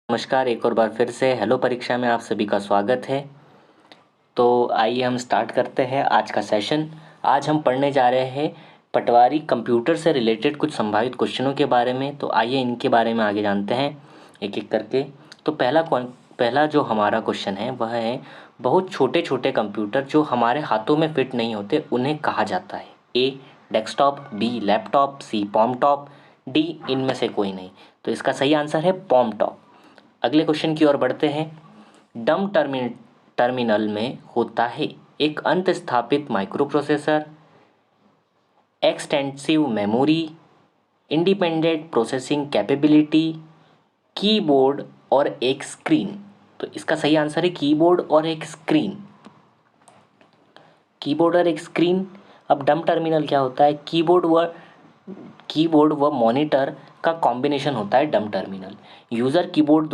नमस्कार, एक और बार फिर से हेलो परीक्षा में आप सभी का स्वागत है। तो आइए हम स्टार्ट करते हैं आज का सेशन। आज हम पढ़ने जा रहे हैं पटवारी कंप्यूटर से रिलेटेड कुछ संभावित क्वेश्चनों के बारे में। तो आइए इनके बारे में आगे जानते हैं एक एक करके। तो पहला जो हमारा क्वेश्चन है वह है, बहुत छोटे छोटे कंप्यूटर जो हमारे हाथों में फिट नहीं होते उन्हें कहा जाता है? A desktop, B laptop, C palm top, D इनमें से कोई नहीं। तो इसका सही आंसर है पॉम टॉप। अगले क्वेश्चन की ओर बढ़ते हैं। डम टर्मिनल में होता है एक अंत स्थापित micro processor, extensive memory, independent processing capability, keyboard और एक स्क्रीन। तो इसका सही आंसर है कीबोर्ड और एक स्क्रीन। कीबोर्ड और एक स्क्रीन। अब डम टर्मिनल क्या होता है? कीबोर्ड व मॉनिटर का कॉम्बिनेशन होता है डम टर्मिनल। यूज़र कीबोर्ड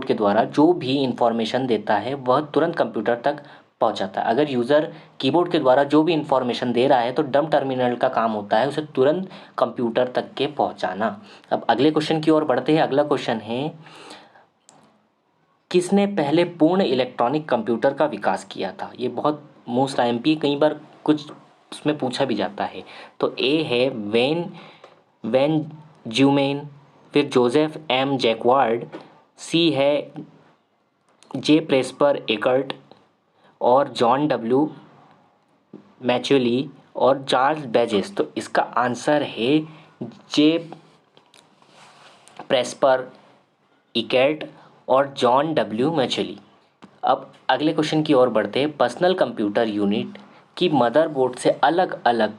के द्वारा जो भी इंफॉर्मेशन देता है वह तुरंत कंप्यूटर तक पहुंचाता है। अगर यूज़र कीबोर्ड के द्वारा जो भी इंफॉर्मेशन दे रहा है तो डम टर्मिनल का काम होता है उसे तुरंत कंप्यूटर तक के पहुंचाना। अब अगले क्वेश्चन की ओर बढ़ते हैं। अगला क्वेश्चन है, किसने पहले पूर्ण इलेक्ट्रॉनिक कंप्यूटर का विकास किया था? ये बहुत मोस्ट आईएमपी, कई बार कुछ उसमें पूछा भी जाता है। तो ए है वैन ज्यूमेन, फिर जोसेफ एम जैकवार्ड, सी है जे प्रेस्पर एकर्ट, और जॉन डब्ल्यू मैचुली और चार्ल्स बेजेस। तो इसका आंसर है जे प्रेस्पर इकर्ट और जॉन डब्ल्यू मैचुली। अब अगले क्वेश्चन की ओर बढ़ते हैं। पर्सनल कंप्यूटर यूनिट की मदरबोर्ड से अलग अलग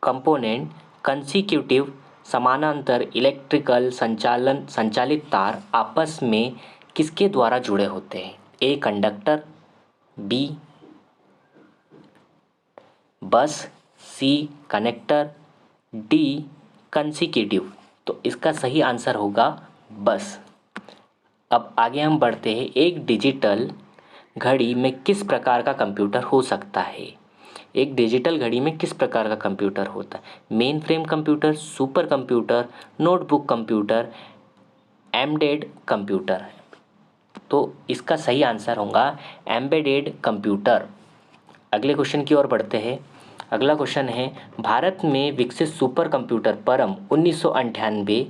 कंपोनेंट कंसिक्यूटिव समानांतर इलेक्ट्रिकल संचालित तार आपस में किसके द्वारा जुड़े होते हैं? ए कंडक्टर, बी बस, सी कनेक्टर, डी कंसिक्यूटिव। तो इसका सही आंसर होगा बस। अब आगे हम बढ़ते हैं। एक डिजिटल घड़ी में किस प्रकार का कंप्यूटर हो सकता है? एक डिजिटल घड़ी में किस प्रकार का कंप्यूटर होता है? Main frame computer, super computer, notebook computer, embedded computer. तो इसका सही आंसर होगा एम्बेडेड कंप्यूटर। अगले क्वेश्चन की ओर बढ़ते हैं। अगला क्वेश्चन है, भारत में विकसित सुपर कंप्यूटर परम 1998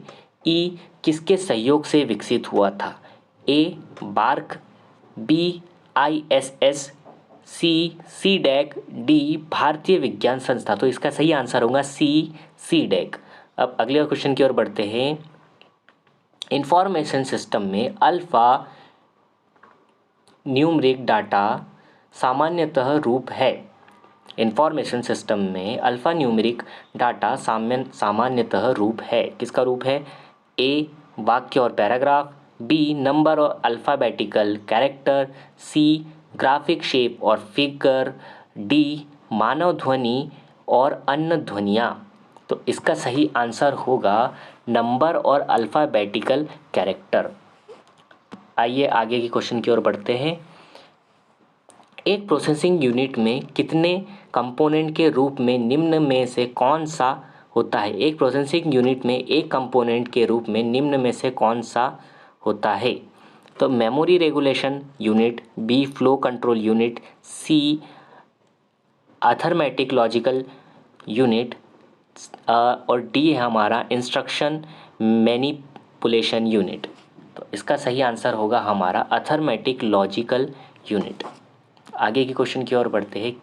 ई किसके सहयोग से विकसित हुआ था? A BARC, B ISS, C DAC, D भारतीय विज्ञान संस्था। तो इसका सही आंसर होगा सी डैक। अब अगले क्वेश्चन की ओर बढ़ते हैं। इंफॉर्मेशन सिस्टम में अल्फा न्यूमरिक डाटा सामान्यतः रूप है। इंफॉर्मेशन सिस्टम में अल्फा न्यूमेरिक डाटा सामान्यतः रूप है। किसका रूप है? ए वाक्य और पैराग्राफ, बी नंबर और अल्फ़ाबेटिकल कैरेक्टर, सी ग्राफिक शेप और फिगर, डी मानव ध्वनि और अन्य ध्वनियाँ। तो इसका सही आंसर होगा नंबर और अल्फ़ाबेटिकल कैरेक्टर। आइए आगे की क्वेश्चन की ओर बढ़ते हैं। एक प्रोसेसिंग यूनिट में कितने कंपोनेंट के रूप में निम्न में से कौन सा होता है? एक प्रोसेसिंग यूनिट में एक कंपोनेंट के रूप में निम्न में से कौन सा होता है? तो memory regulation unit, B flow control unit, C arithmetic logical unit और डी है हमारा इंस्ट्रक्शन मैनिपुलेशन यूनिट। तो इसका सही आंसर होगा हमारा अर्थमेटिक लॉजिकल यूनिट। आगे के क्वेश्चन की ओर बढ़ते हैं।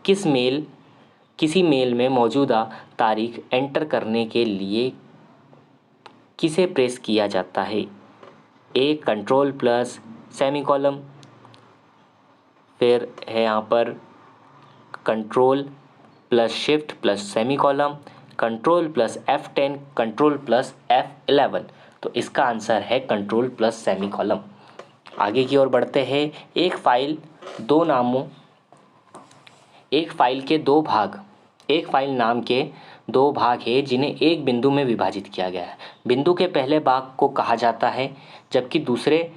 किसी मेल में मौजूदा तारीख एंटर करने के लिए किसे प्रेस किया जाता है? ए कंट्रोल प्लस सेमीकॉलम, फिर है यहाँ पर control plus shift plus semicolon, control plus F10, control plus F11। तो इसका आंसर है कंट्रोल प्लस सेमीकॉलम। आगे की ओर बढ़ते हैं। एक फाइल नाम के दो भाग हैं जिन्हें एक बिंदु में विभाजित किया गया है। बिंदु के पहले भाग को कहा जाता है, जबकि दूसरे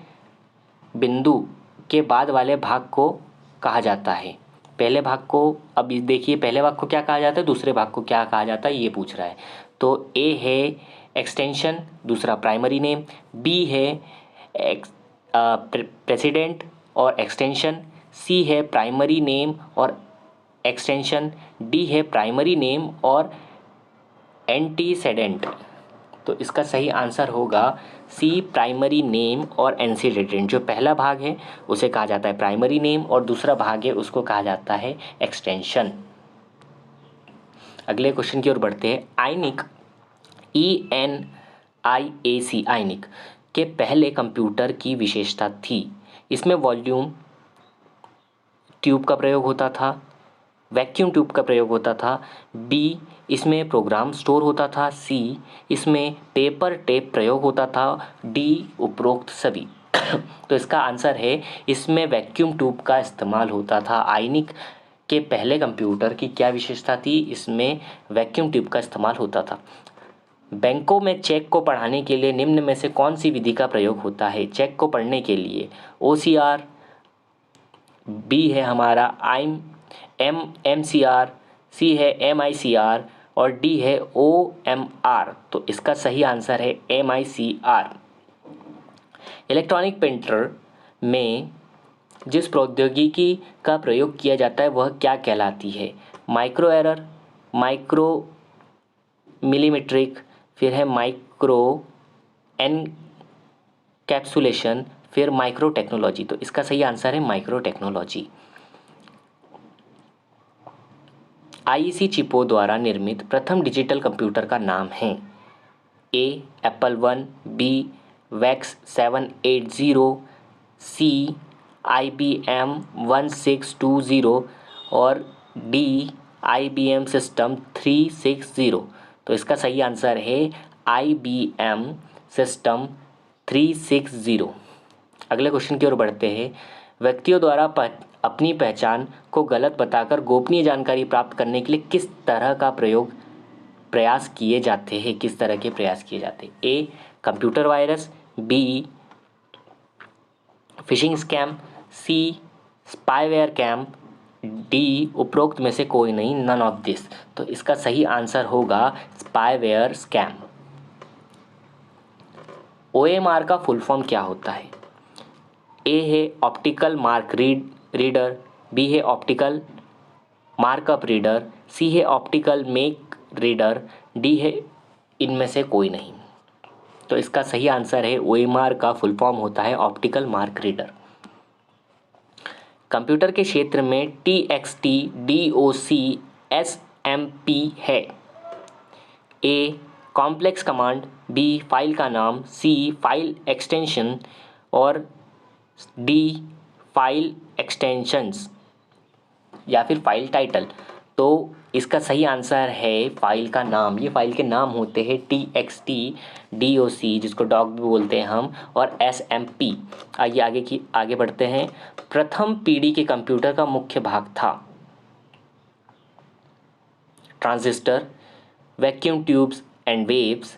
बिंदु के बाद वाले भाग को कहा जाता है। पहले भाग को, अब देखिए पहले भाग को क्या कहा जाता है, दूसरे भाग को क्या कहा जाता है, ये पूछ रहा है। तो ए है एक्सटेंशन, दूसरा प्राइमरी नेम, बी है प्रेसिडेंट और एक्सटेंशन, सी है प्राइमरी नेम और एक्सटेंशन, डी है प्राइमरी नेम और एंटीसेडेंट। तो इसका सही आंसर होगा सी प्राइमरी नेम और एंटीसेडेंट। जो पहला भाग है उसे कहा जाता है प्राइमरी नेम और दूसरा भाग है उसको कहा जाता है एक्सटेंशन। अगले क्वेश्चन की ओर बढ़ते हैं। आयनिक ENIAC आयनिक के पहले कंप्यूटर की विशेषता थी। इसमें वॉल्यूम ट्यूब का प्रयोग होता था, वैक्यूम ट्यूब का प्रयोग होता था, बी इसमें प्रोग्राम स्टोर होता था, सी इसमें पेपर टेप प्रयोग होता था, डी उपरोक्त सभी। तो इसका आंसर है इसमें वैक्यूम ट्यूब का इस्तेमाल होता था। आयनिक के पहले कंप्यूटर की क्या विशेषता थी? इसमें वैक्यूम ट्यूब का इस्तेमाल होता था। बैंकों में चेक को पढ़ाने के लिए निम्न में से कौन सी विधि का प्रयोग होता है? चेक को पढ़ने के लिए OCR, बी है हमारा MCR, सी है MICR और डी है OMR। तो इसका सही आंसर है MICR। इलेक्ट्रॉनिक प्रिंटर में जिस प्रौद्योगिकी का प्रयोग किया जाता है वह क्या कहलाती है? माइक्रो एरर, माइक्रो मिलीमीट्रिक, फिर है माइक्रो एनकैप्सुलेशन, फिर माइक्रो टेक्नोलॉजी। तो इसका सही आंसर है माइक्रो टेक्नोलॉजी। IEC चिपों द्वारा निर्मित प्रथम डिजिटल कंप्यूटर का नाम है? ए एप्पल 1, बी वैक्स 780, सी IBM 1620 और डी IBM सिस्टम 360। तो इसका सही आंसर है IBM सिस्टम 360। अगले क्वेश्चन की ओर बढ़ते हैं। व्यक्तियों द्वारा अपनी पहचान को गलत बताकर गोपनीय जानकारी प्राप्त करने के लिए किस तरह का प्रयास किए जाते हैं? किस तरह के प्रयास किए जाते हैं? A computer virus, B phishing scam, C spyware cam, D उपरोक्त में से कोई नहीं, नन ऑफ दिस। तो इसका सही आंसर होगा स्पाईवेयर स्कैम। OMR का फुल फॉर्म क्या होता है? ए है ऑप्टिकल मार्क रीडर, बी है ऑप्टिकल मार्कअप रीडर, सी है ऑप्टिकल मेक रीडर, डी है इनमें से कोई नहीं। तो इसका सही आंसर है OMR का फुल फॉर्म होता है ऑप्टिकल मार्क रीडर। कंप्यूटर के क्षेत्र में TXT, DOC, SMP है? A complex command, B file का नाम, सी फाइल एक्सटेंशन और डी फाइल एक्सटेंशंस या फिर फाइल टाइटल। तो इसका सही आंसर है फाइल का नाम। ये फाइल के नाम होते हैं TXT, DOC जिसको डॉग भी बोलते हैं हम, और SMP। आइए आगे बढ़ते हैं। प्रथम पीढ़ी के कंप्यूटर का मुख्य भाग था? Transistor, vacuum tubes and waves,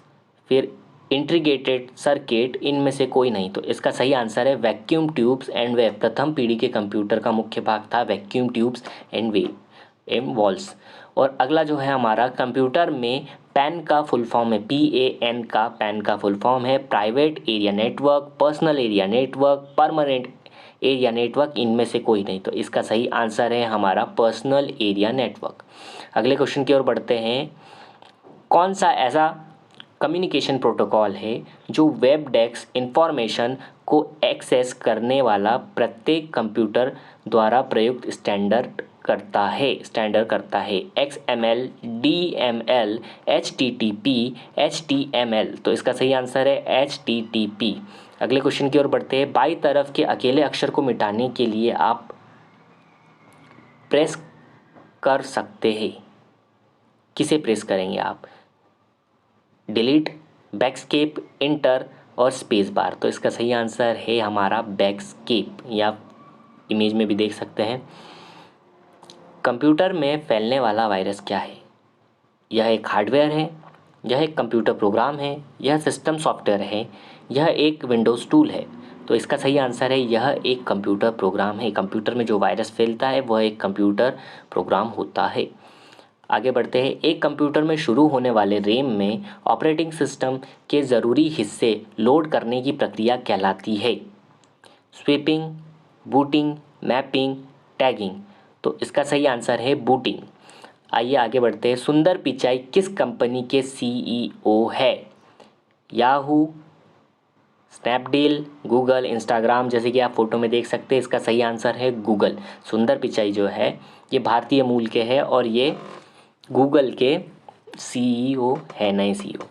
फिर इंटीग्रेटेड सर्किट, इनमें से कोई नहीं। तो इसका सही आंसर है वैक्यूम ट्यूब्स एंड वेव। प्रथम पीढ़ी के कंप्यूटर का मुख्य भाग था vacuum tubes and wave walls. और अगला जो है हमारा, कंप्यूटर में पैन का फुल फॉर्म है, PAN का पैन का फुल फॉर्म है private area network, personal area network, permanent area network, इनमें से कोई नहीं। तो इसका सही आंसर है हमारा पर्सनल एरिया नेटवर्क। अगले क्वेश्चन की ओर बढ़ते हैं। कौन सा ऐसा कम्युनिकेशन प्रोटोकॉल है जो वेब डेस्क इंफॉर्मेशन को एक्सेस करने वाला प्रत्येक कंप्यूटर द्वारा प्रयुक्त स्टैंडर्ड करता है? XML, DML, HTTP, HTML। तो इसका सही आंसर है HTTP। अगले क्वेश्चन की ओर बढ़ते हैं। बाईं तरफ के अकेले अक्षर को मिटाने के लिए आप प्रेस कर सकते हैं। किसे प्रेस करेंगे आप? डिलीट, बैकस्केप, इंटर और स्पेस बार। तो इसका सही आंसर है हमारा बैकस्केप, या इमेज में भी देख सकते हैं। कंप्यूटर में फैलने वाला वायरस क्या है? यह एक हार्डवेयर है, यह एक कंप्यूटर प्रोग्राम है, यह सिस्टम सॉफ्टवेयर है, यह एक विंडोज़ टूल है। तो इसका सही आंसर है यह एक कंप्यूटर प्रोग्राम है। कंप्यूटर में जो वायरस फैलता है वह एक कंप्यूटर प्रोग्राम होता है। आगे बढ़ते हैं। एक कंप्यूटर में शुरू होने वाले रैम में ऑपरेटिंग सिस्टम के ज़रूरी हिस्से लोड करने की प्रक्रिया कहलाती है। Sweeping, booting, mapping, tagging. तो इसका सही आंसर है बूटिंग। आइए आगे बढ़ते हैं। सुंदर पिचाई किस कंपनी के सीईओ है? Yahoo, Snapdeal, Google, Instagram. जैसे कि आप फोटो में देख सकते हैं, इसका सही आंसर है गूगल। सुंदर पिचाई जो है ये भारतीय मूल के है और ये गूगल के सीईओ है, नए सीईओ।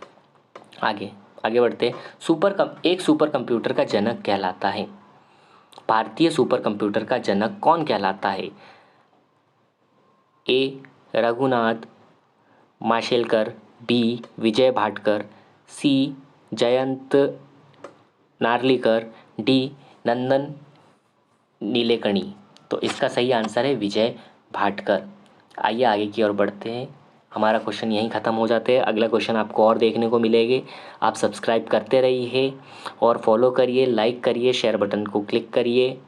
आगे आगे बढ़ते एक सुपर कंप्यूटर का जनक कहलाता है। भारतीय सुपर कंप्यूटर का जनक कौन कहलाता है? ए रघुनाथ माशेलकर, बी विजय भाटकर, सी जयंत नार्लिकर, डी नंदन नीलेकणी। तो इसका सही आंसर है विजय भाटकर। आइए आगे की ओर बढ़ते हैं। हमारा क्वेश्चन यहीं ख़त्म हो जाते हैं। अगला क्वेश्चन आपको और देखने को मिलेंगे। आप सब्सक्राइब करते रहिए और फॉलो करिए, लाइक करिए, शेयर बटन को क्लिक करिए।